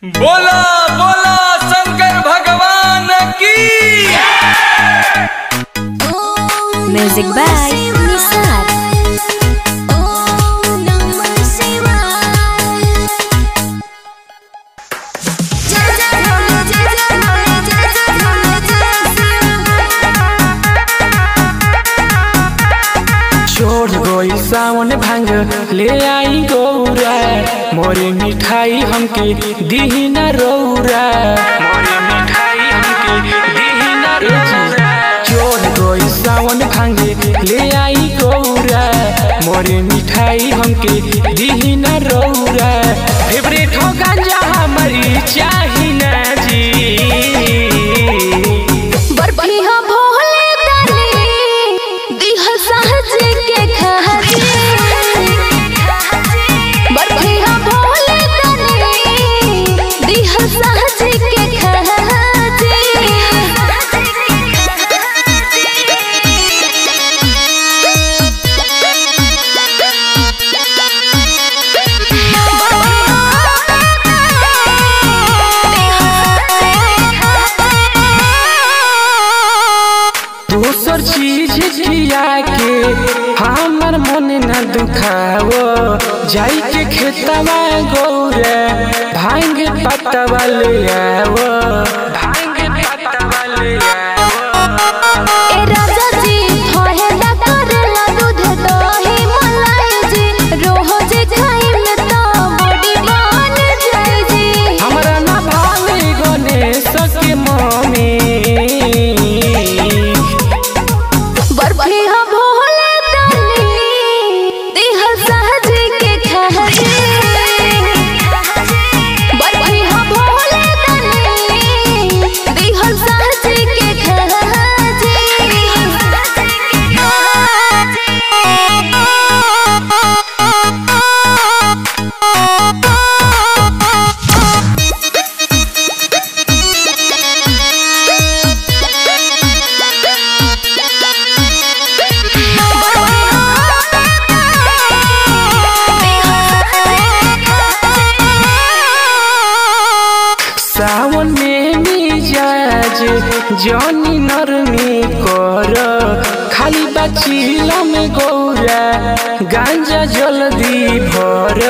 बोला बोला शंकर भगवान की। म्यूजिक बाय निसार। छोड़ गई सावन भांग ले आई गौरा, मोरे मिठाई हमके दीही ना रौरा, मोरे मिठाई हमके दीही ना रौरा। छोड़ गई सावन भांग ले आई गौरा, मोरे मिठाई हमके दीही ना रौरा। फेवरेट हो गांजा हमारी चाही ना जी। दोसर चीज खिया के हमर मन न दुखावो, जाई के खेतवा गौरा भांग पतवा ले आवो, भांग पतवा ले आवो। ए राजा जी थोहे दा करला दूध दही मलाई जी, रोज खाई में तो बॉडी बन जाई जी। हमरा ना भावे गणेश के मम्मी, सावन में मिजाज जनी नरमी कर, खाली बचिला में गौरा गांजा जल्दी भर।